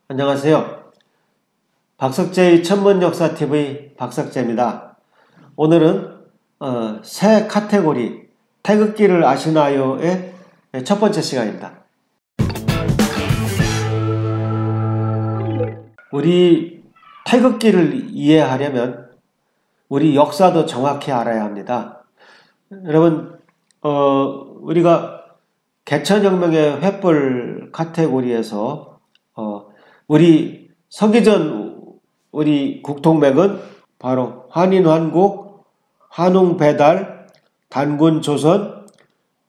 안녕하세요. 박석재의 천문역사TV 박석재입니다. 오늘은 새 카테고리 태극기를 아시나요의 첫 번째 시간입니다. 우리 태극기를 이해하려면 우리 역사도 정확히 알아야 합니다. 여러분, 우리가 개천혁명의 횃불 카테고리에서 우리 서기전 우리 국통맥은 바로 환인환국, 환웅배달, 단군조선,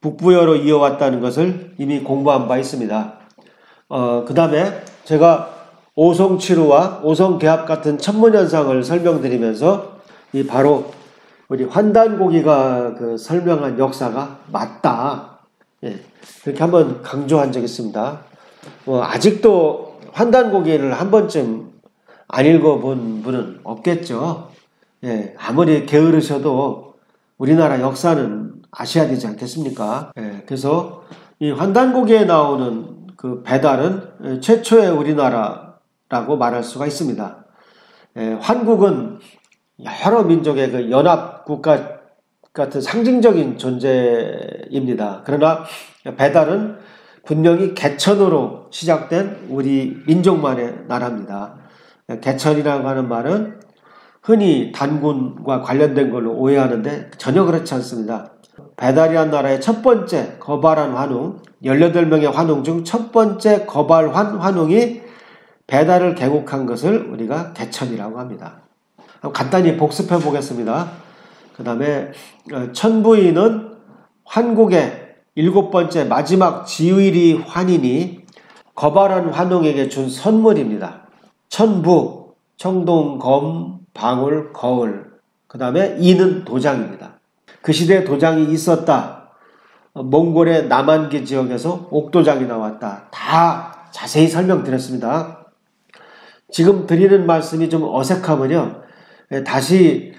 북부여로 이어왔다는 것을 이미 공부한 바 있습니다. 그 다음에 제가 오송치루와 오송개합 같은 천문현상을 설명드리면서 이 바로 우리 환단고기가 설명한 역사가 맞다. 그렇게 한번 강조한 적이 있습니다. 아직도 환단고기를 한 번쯤 안 읽어본 분은 없겠죠. 아무리 게으르셔도 우리나라 역사는 아셔야 되지 않겠습니까? 그래서 이 환단고기에 나오는 그 배달은 최초의 우리나라라고 말할 수가 있습니다. 환국은 여러 민족의 그 연합국가 같은 상징적인 존재입니다. 그러나 배달은 분명히 개천으로 시작된 우리 민족만의 나라입니다. 개천이라고 하는 말은 흔히 단군과 관련된 걸로 오해하는데 전혀 그렇지 않습니다. 배달이란 나라의 첫 번째 거발한 환웅, 18명의 환웅 중 첫 번째 거발환 환웅이 배달을 개국한 것을 우리가 개천이라고 합니다. 간단히 복습해 보겠습니다. 그 다음에 천부인은 환국의 7번째 마지막 지위리 환인이 거발한 환웅에게 준 선물입니다. 천부, 청동, 검, 방울, 거울, 그 다음에 이는 도장입니다. 그 시대에 도장이 있었다. 몽골의 남한기 지역에서 옥도장이 나왔다. 다 자세히 설명드렸습니다. 지금 드리는 말씀이 좀 어색하면요, 다시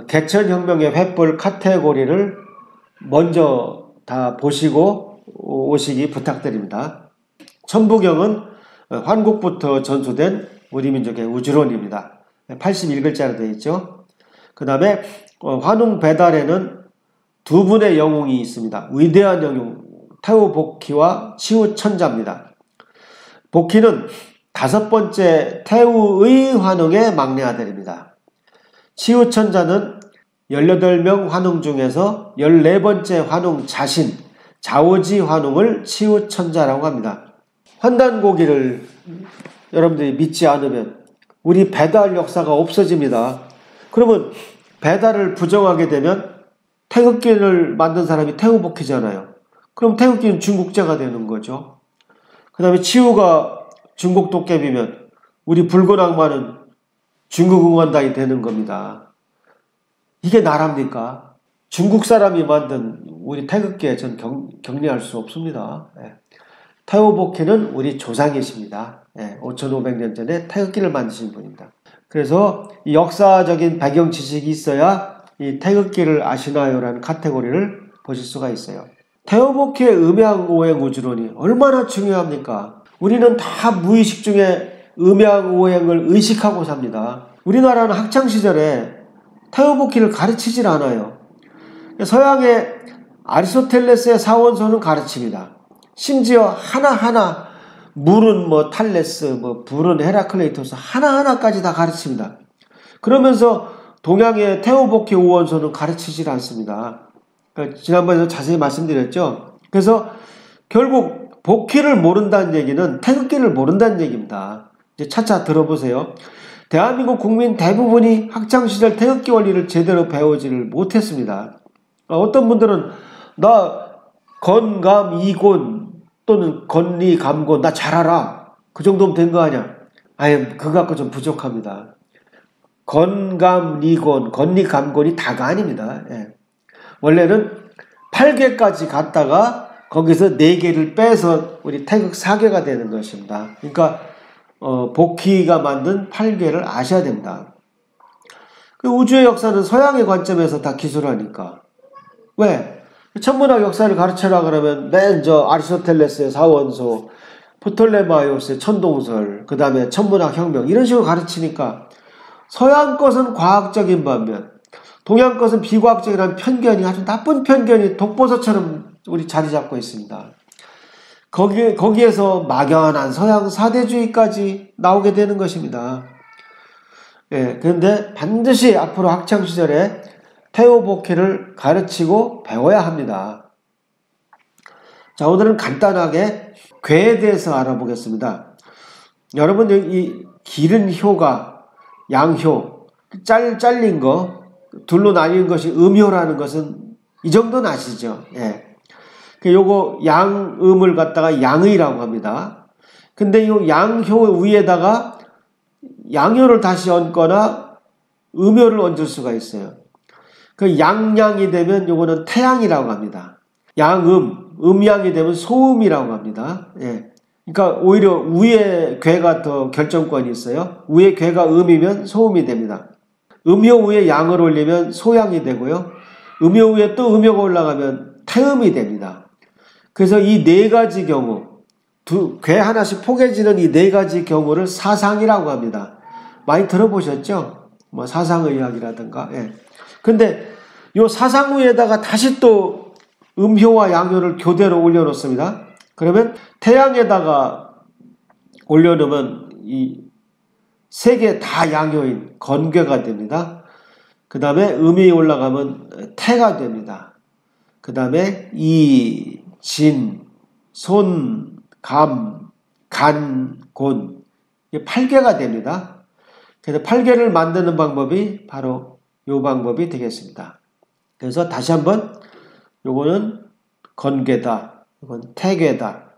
개천혁명의 횃불 카테고리를 먼저 다 보시고 오시기 부탁드립니다. 천부경은 환국부터 전수된 우리 민족의 우주론입니다. 81글자로 되어 있죠. 그 다음에 환웅배달에는 두 분의 영웅이 있습니다. 위대한 영웅 태우복희와 치우천자입니다. 복희는 5번째 태우의 환웅의 막내 아들입니다. 치우천자는 18명 환웅 중에서 14번째 환웅 자신 자오지 환웅을 치우천자라고 합니다. 환단고기를 여러분들이 믿지 않으면 우리 배달 역사가 없어집니다. 그러면 배달을 부정하게 되면 태극기를 만든 사람이 태우복희잖아요. 그럼 태극기는 중국제가 되는 거죠. 그 다음에 치우가 중국 도깨비면 우리 붉은 악마는 중국 응원단이 되는 겁니다. 이게 나랍니까? 중국 사람이 만든 우리 태극기에 전 격려할 수 없습니다. 태우복희는 우리 조상이십니다. 5500년 전에 태극기를 만드신 분입니다. 그래서 이 역사적인 배경 지식이 있어야 이 태극기를 아시나요라는 카테고리를 보실 수가 있어요. 태우복희의 음양오행 우주론이 얼마나 중요합니까? 우리는 다 무의식 중에 음양오행을 의식하고 삽니다. 우리나라는 학창시절에 태우복희를 가르치질 않아요. 서양의 아리스토텔레스의 사원소는 가르칩니다. 심지어 하나하나 물은 탈레스, 불은 헤라클레이토스 하나하나까지 다 가르칩니다. 그러면서 동양의 태우복희 우원소는 가르치질 않습니다. 지난번에도 자세히 말씀드렸죠. 그래서 결국 복희를 모른다는 얘기는 태극기를 모른다는 얘기입니다. 이제 차차 들어보세요. 대한민국 국민 대부분이 학창시절 태극기 원리를 제대로 배우지를 못했습니다. 어떤 분들은 나 건감 이곤 또는 건리 감곤 나 잘 알아. 그 정도면 된 거 아니야? 아니, 그거 갖고 좀 부족합니다. 건감 리곤, 건리 감곤이 다가 아닙니다. 원래는 8개까지 갔다가 거기서 4개를 빼서 우리 태극 4개가 되는 것입니다. 그러니까 복희가 만든 8개를 아셔야 됩니다. 우주의 역사는 서양의 관점에서 다 기술하니까. 왜? 천문학 역사를 가르쳐라 그러면 맨 저 아리스토텔레스의 사원소, 프톨레마이오스의 천동설, 그 다음에 천문학혁명 이런 식으로 가르치니까 서양 것은 과학적인 반면 동양 것은 비과학적이라는 편견이 아주 나쁜 편견이 독보서처럼 우리 자리 잡고 있습니다. 거기에서 막연한 서양 사대주의까지 나오게 되는 것입니다. 예, 그런데 반드시 앞으로 학창시절에 테오보키를 가르치고 배워야 합니다. 자, 오늘은 간단하게 괴에 대해서 알아보겠습니다. 여러분, 이 기른 효가, 양효, 잘린 거, 둘로 나뉜 것이 음효라는 것은 이 정도는 아시죠? 예. 요거 양음을 갖다가 양의라고 합니다. 근데 이 양효 위에다가 양효를 다시 얹거나 음효를 얹을 수가 있어요. 그 양양이 되면 요거는 태양이라고 합니다. 음양이 되면 소음이라고 합니다. 예. 그러니까 오히려 위에 괴가 더 결정권이 있어요. 위에 괴가 음이면 소음이 됩니다. 음효 위에 양을 올리면 소양이 되고요. 음효 위에 또 음효가 올라가면 태음이 됩니다. 그래서 이 네 가지 경우, 괴 하나씩 포개지는 이 네 가지 경우를 사상이라고 합니다. 많이 들어보셨죠? 뭐 사상의학이라든가. 예. 근데 요 사상 위에다가 다시 또 음효와 양효를 교대로 올려놓습니다. 그러면 태양에다가 올려놓으면 이 세 개 다 양효인 건괴가 됩니다. 그 다음에 음이 올라가면 태가 됩니다. 그 다음에 이, 진, 손, 감, 간, 곤, 이게 8개가 됩니다. 그래서 8개를 만드는 방법이 바로 이 방법이 되겠습니다. 그래서 다시 한번 요거는 건괴다, 이건 태괴다,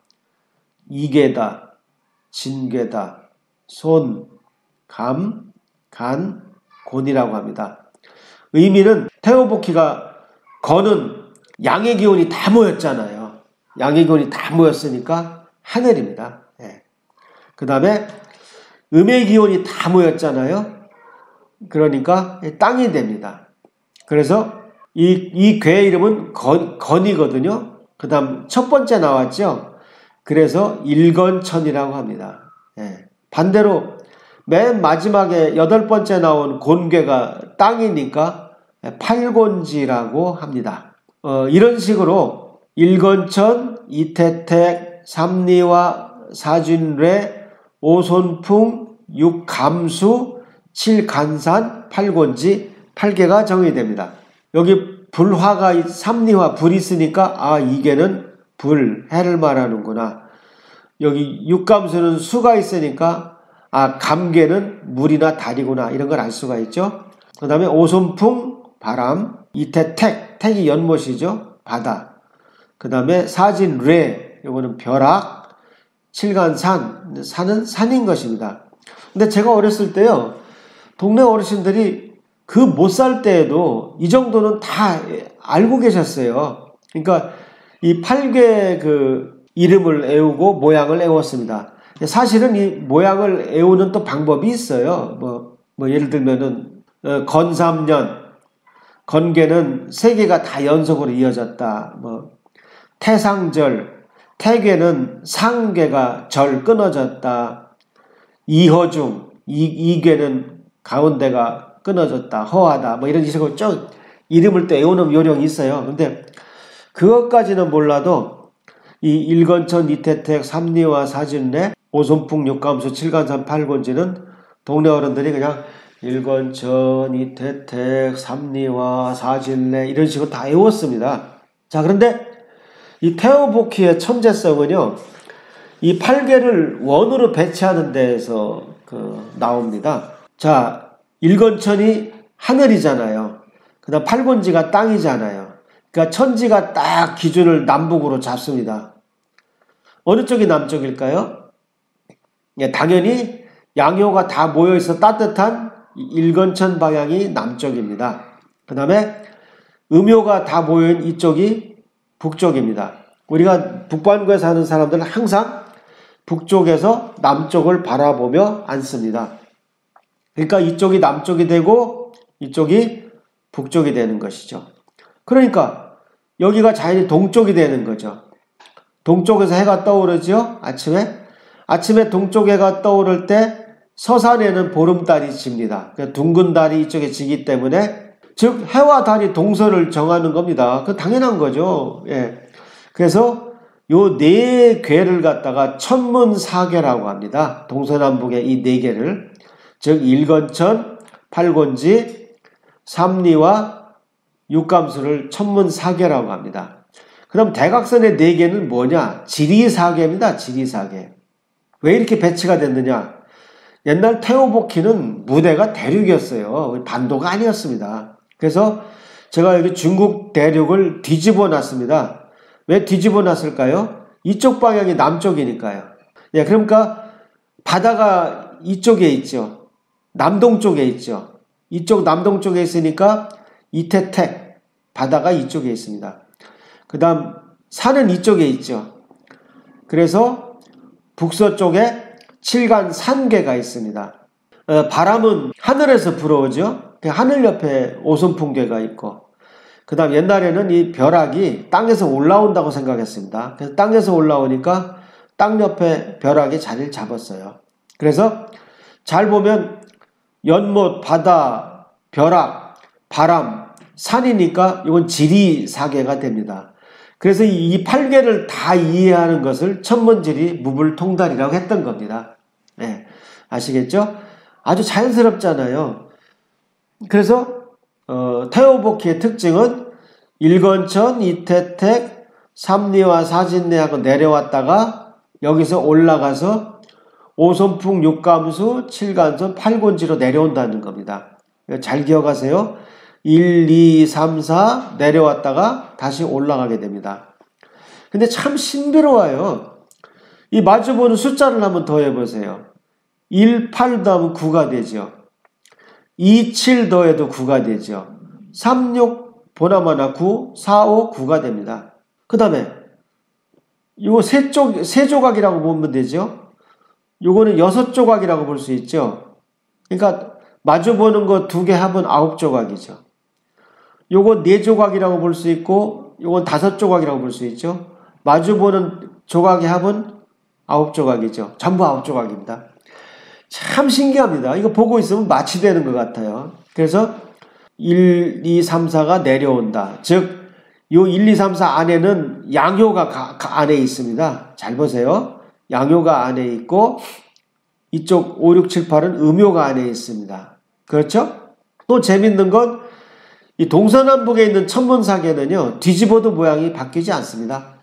이괴다, 진괴다, 손, 감, 간, 곤이라고 합니다. 의미는 테오보키가 건은 양의 기운이 다 모였잖아요. 양의 기운이 다 모였으니까 하늘입니다. 예. 그 다음에 음의 기운이 다 모였잖아요. 그러니까 땅이 됩니다. 그래서 이 괴의 이름은 건이거든요. 그 다음 첫 번째 나왔죠. 그래서 일건천이라고 합니다. 예. 반대로 맨 마지막에 8번째 나온 곤괴가 땅이니까 팔곤지라고 합니다. 이런 식으로 일건천, 이태택, 삼리와, 사진례, 오손풍, 육감수, 칠간산, 팔곤지 8개가 정의됩니다. 여기 불화가 삼리화 불이 있으니까 이게는 불, 해를 말하는구나. 여기 육감수는 수가 있으니까 감계는 물이나 달이구나 이런 걸 알 수가 있죠. 그 다음에 오손풍 바람, 이태택, 택이 연못이죠. 바다. 그 다음에 사진례, 이거는 벼락, 칠간산, 산은 산인 것입니다. 근데 제가 어렸을 때요, 동네 어르신들이 그 못 살 때에도 이 정도는 다 알고 계셨어요. 그러니까 이 8개 그 이름을 애우고 모양을 애웠습니다. 사실은 이 모양을 애우는 또 방법이 있어요. 뭐 예를 들면은 건삼년, 건괴는 3개가 다 연속으로 이어졌다. 뭐 태상절, 태괴는 상괴가 절 끊어졌다. 이허중, 이괴는 가운데가 끊어졌다. 허하다. 뭐 이런 식으로 쭉 이름을 또 애우는 요령이 있어요. 근데 그것까지는 몰라도 이 일건천, 이태택, 삼리와, 사진례, 오손풍, 육감수, 칠간산, 팔곤지는 동네 어른들이 그냥 일건천, 이태택, 삼리와, 사진례 이런 식으로 다 외웠습니다. 자, 그런데 이 테오보키의 천재성은요, 이 8개를 원으로 배치하는 데에서 나옵니다. 자, 일건천이 하늘이잖아요. 그 다음 팔곤지가 땅이잖아요. 그러니까 천지가 딱 기준을 남북으로 잡습니다. 어느 쪽이 남쪽일까요? 예, 당연히 양효가 다 모여있어 따뜻한 일건천 방향이 남쪽입니다. 그 다음에 음효가 다 모여있는 이쪽이 북쪽입니다. 우리가 북반구에 사는 사람들은 항상 북쪽에서 남쪽을 바라보며 앉습니다. 그러니까 이쪽이 남쪽이 되고 이쪽이 북쪽이 되는 것이죠. 그러니까 여기가 자연히 동쪽이 되는 거죠. 동쪽에서 해가 떠오르죠. 아침에. 아침에 동쪽 해가 떠오를 때 서산에는 보름달이 집니다. 둥근 달이 이쪽에 지기 때문에 즉 해와 달이 동서를 정하는 겁니다. 그 당연한 거죠. 예. 그래서 요 네 궤를 갖다가 천문사궤라고 합니다. 동서남북의 이 네 개를 즉 일건천, 팔곤지, 삼리와 육감수를 천문사궤라고 합니다. 그럼 대각선의 네 개는 뭐냐? 지리사궤입니다. 지리사궤. 왜 이렇게 배치가 됐느냐? 옛날 태오복희는 무대가 대륙이었어요. 반도가 아니었습니다. 그래서 제가 여기 중국 대륙을 뒤집어 놨습니다. 왜 뒤집어 놨을까요? 이쪽 방향이 남쪽이니까요. 예, 그러니까 바다가 이쪽에 있죠. 남동쪽에 있죠. 이쪽 남동쪽에 있으니까 이태택, 바다가 이쪽에 있습니다. 그 다음 산은 이쪽에 있죠. 그래서 북서쪽에 칠간 산궤가 있습니다. 바람은 하늘에서 불어오죠. 하늘 옆에 오선풍궤가 있고 그 다음 옛날에는 이 벼락이 땅에서 올라온다고 생각했습니다. 그래서 땅에서 올라오니까 땅 옆에 벼락이 자리를 잡았어요. 그래서 잘 보면 연못, 바다, 벼락, 바람, 산이니까 이건 지리사궤가 됩니다. 그래서 이 8개를 다 이해하는 것을 천문지리 무불통달이라고 했던 겁니다. 네, 아시겠죠? 아주 자연스럽잖아요. 그래서 태오복희의 특징은 일건천, 이태택, 삼리와 사진내하고 내려왔다가 여기서 올라가서 오선풍, 육감수, 칠간선, 팔곤지로 내려온다는 겁니다. 잘 기억하세요. 1, 2, 3, 4 내려왔다가 다시 올라가게 됩니다. 근데 참 신비로워요. 이 마주보는 숫자를 한번 더해보세요. 1, 8 더하면 9가 되죠. 2, 7 더해도 9가 되죠. 3, 6 보나마나 9, 4, 5, 9가 됩니다. 그 다음에 이거 세 조각이라고 보면 되죠. 요거는 6조각이라고 볼 수 있죠. 그러니까 마주보는 거 2개 합은 9조각이죠. 요거 4조각이라고 볼 수 있고 요건 5조각이라고 볼 수 있죠. 마주보는 조각의 합은 9조각이죠. 전부 9조각입니다. 참 신기합니다. 이거 보고 있으면 마취되는 것 같아요. 그래서 1, 2, 3, 4가 내려온다. 즉, 요 1, 2, 3, 4 안에는 양효가 안에 있습니다. 잘 보세요. 양효가 안에 있고 이쪽 5, 6, 7, 8은 음효가 안에 있습니다. 그렇죠? 또 재밌는 건 이 동서남북에 있는 천문사궤는요. 뒤집어도 모양이 바뀌지 않습니다.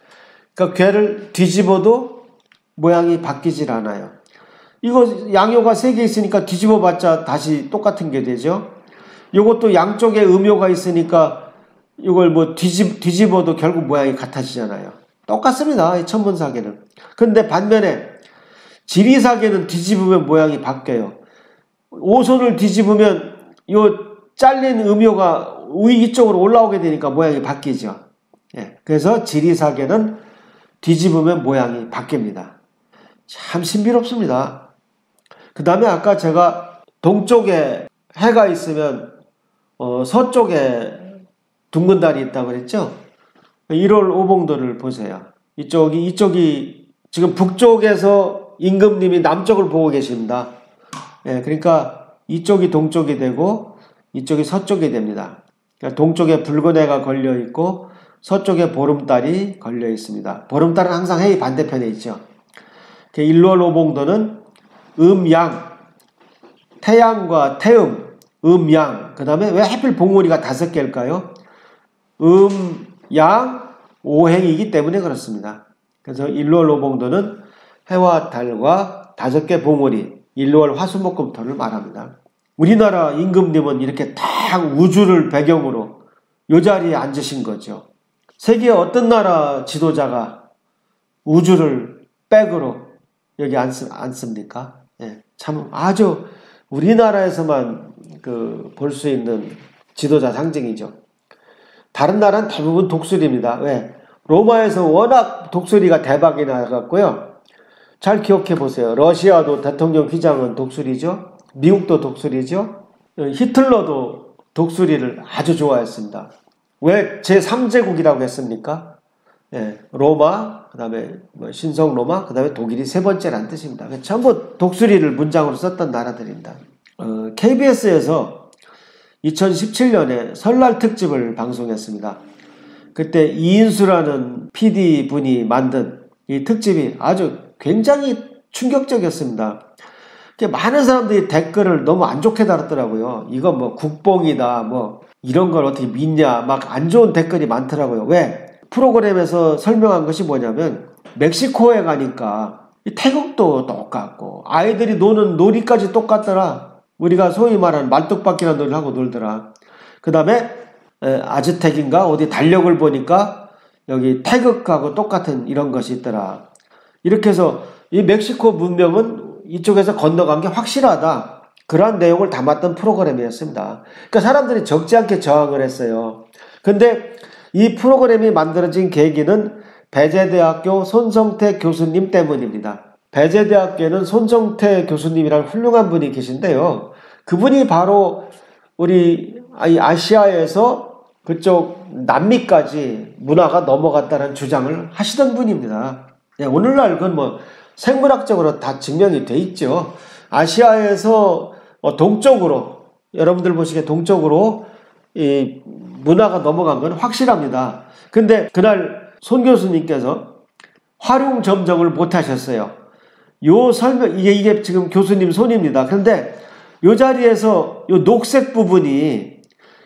그러니까 궤를 뒤집어도 모양이 바뀌질 않아요. 이거 양효가 3개 있으니까 뒤집어 봤자 다시 똑같은 게 되죠. 이것도 양쪽에 음효가 있으니까 이걸 뭐 뒤집어도 결국 모양이 같아지잖아요. 똑같습니다. 이 천문사궤는. 근데 반면에 지리사궤는 뒤집으면 모양이 바뀌어요. 오손을 뒤집으면 요 잘린 음효가 이쪽으로 올라오게 되니까 모양이 바뀌죠. 예, 그래서 지리사궤는 뒤집으면 모양이 바뀝니다. 참 신비롭습니다. 그 다음에 아까 제가 동쪽에 해가 있으면 서쪽에 둥근 달이 있다고 그랬죠. 1월 오봉도를 보세요. 이쪽이 지금 북쪽에서 임금님이 남쪽을 보고 계십니다. 예, 그러니까 이쪽이 동쪽이 되고 이쪽이 서쪽이 됩니다. 그러니까 동쪽에 붉은 해가 걸려 있고 서쪽에 보름달이 걸려 있습니다. 보름달은 항상 해의 반대편에 있죠. 1월 오봉도는 음양, 태양과 태음, 음양, 그 다음에 왜 하필 봉오리가 5개일까요? 양, 오행이기 때문에 그렇습니다. 그래서 1월 오봉도는 해와 달과 5개 봉오리, 1월 화수목금토를 말합니다. 우리나라 임금님은 이렇게 딱 우주를 배경으로 이 자리에 앉으신 거죠. 세계 어떤 나라 지도자가 우주를 백으로 여기 앉습니까? 예, 참 아주 우리나라에서만 볼 수 있는 지도자 상징이죠. 다른 나라는 대부분 독수리입니다. 왜? 로마에서 워낙 독수리가 대박이 나갔고요. 잘 기억해 보세요. 러시아도 대통령 휘장은 독수리죠. 미국도 독수리죠. 히틀러도 독수리를 아주 좋아했습니다. 왜 제3제국이라고 했습니까? 예, 로마, 다음에 뭐 신성 로마, 그 다음에 독일이 세 번째라는 뜻입니다. 전부 독수리를 문장으로 썼던 나라들입니다. KBS에서 2017년에 설날 특집을 방송했습니다. 그때 이인수라는 PD분이 만든 이 특집이 아주 굉장히 충격적이었습니다. 많은 사람들이 댓글을 너무 안 좋게 달았더라고요. 이거 뭐 국뽕이다, 뭐 이런 걸 어떻게 믿냐, 막 안 좋은 댓글이 많더라고요. 왜? 프로그램에서 설명한 것이 뭐냐면 멕시코에 가니까 태국도 똑같고 아이들이 노는 놀이까지 똑같더라. 우리가 소위 말하는 말뚝박기라는 놀이를 하고 놀더라. 그 다음에 아즈텍인가 어디 달력을 보니까 여기 태극하고 똑같은 이런 것이 있더라. 이렇게 해서 이 멕시코 문명은 이쪽에서 건너간 게 확실하다. 그러한 내용을 담았던 프로그램이었습니다. 그러니까 사람들이 적지 않게 저항을 했어요. 근데 이 프로그램이 만들어진 계기는 배재대학교 손성태 교수님 때문입니다. 배재대학교에는 손성태 교수님이라는 훌륭한 분이 계신데요. 그분이 바로 우리 아시아에서 그쪽 남미까지 문화가 넘어갔다는 주장을 하시던 분입니다. 오늘날 그건 뭐 생물학적으로 다 증명이 돼 있죠. 아시아에서 동쪽으로, 여러분들 보시기에 동쪽으로 이 문화가 넘어간 건 확실합니다. 근데 그날 손 교수님께서 활용점정을 못 하셨어요. 요 설명, 이게 지금 교수님 손입니다. 그런데 요 자리에서 요 녹색 부분이,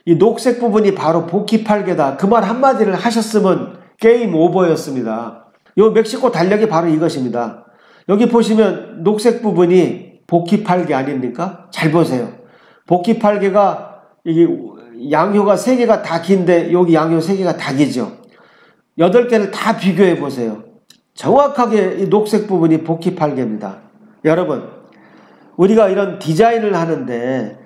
이 녹색 부분이 바로 복희팔계다. 그 말 한마디를 하셨으면 게임 오버였습니다. 요 멕시코 달력이 바로 이것입니다. 여기 보시면 녹색 부분이 복희팔계 아닙니까? 잘 보세요. 복희팔계가 이게 양효가 3개가 다 긴데 여기 양효 3개가 다 기죠. 8개를 다 비교해 보세요. 정확하게 이 녹색 부분이 복희팔계입니다. 여러분, 우리가 이런 디자인을 하는데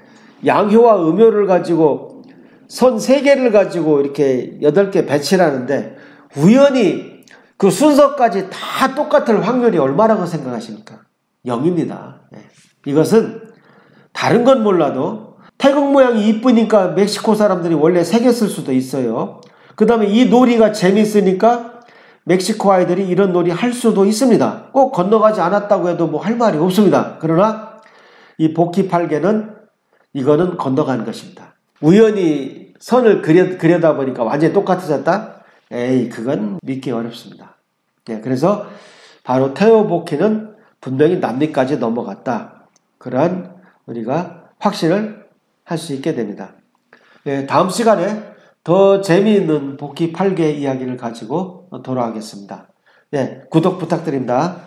양효와 음효를 가지고 선 3개를 가지고 이렇게 8개 배치를 하는데 우연히 그 순서까지 다 똑같을 확률이 얼마라고 생각하십니까? 0입니다. 이것은 다른 건 몰라도 태국 모양이 이쁘니까 멕시코 사람들이 원래 새겼을 수도 있어요. 그 다음에 이 놀이가 재밌으니까 멕시코 아이들이 이런 놀이 할 수도 있습니다. 꼭 건너가지 않았다고 해도 뭐 할 말이 없습니다. 그러나 이 복희팔계는 이거는 건너간 것입니다. 우연히 선을 그려다 보니까 완전히 똑같아졌다? 에이, 그건 믿기 어렵습니다. 그래서 바로 테오복희는 분명히 남미까지 넘어갔다. 그러한 우리가 확신을 할 수 있게 됩니다. 다음 시간에 더 재미있는 복희팔계 이야기를 가지고 돌아오겠습니다. 구독 부탁드립니다.